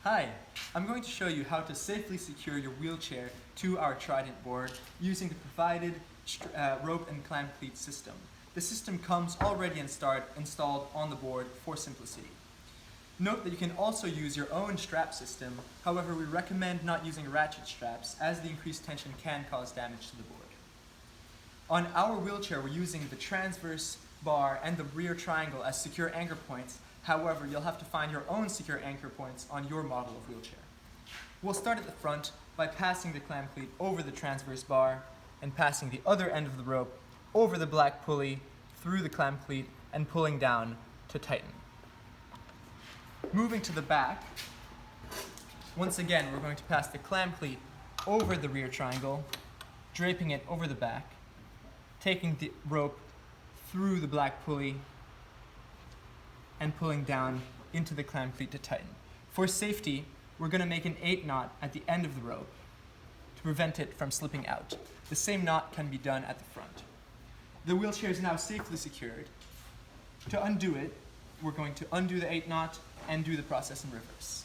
Hi, I'm going to show you how to safely secure your wheelchair to our Trident board using the provided rope and clamp cleat system. The system comes already installed on the board for simplicity. Note that you can also use your own strap system, however we recommend not using ratchet straps as the increased tension can cause damage to the board. On our wheelchair we're using the transverse bar and the rear triangle as secure anchor points. However, you'll have to find your own secure anchor points on your model of wheelchair. We'll start at the front by passing the clamp cleat over the transverse bar and passing the other end of the rope over the black pulley through the clamp cleat and pulling down to tighten. Moving to the back, once again we're going to pass the clamp cleat over the rear triangle, draping it over the back, taking the rope through the black pulley and pulling down into the clamp cleat to tighten. For safety, we're going to make an 8 knot at the end of the rope to prevent it from slipping out. The same knot can be done at the front. The wheelchair is now safely secured. To undo it, we're going to undo the 8 knot and do the process in reverse.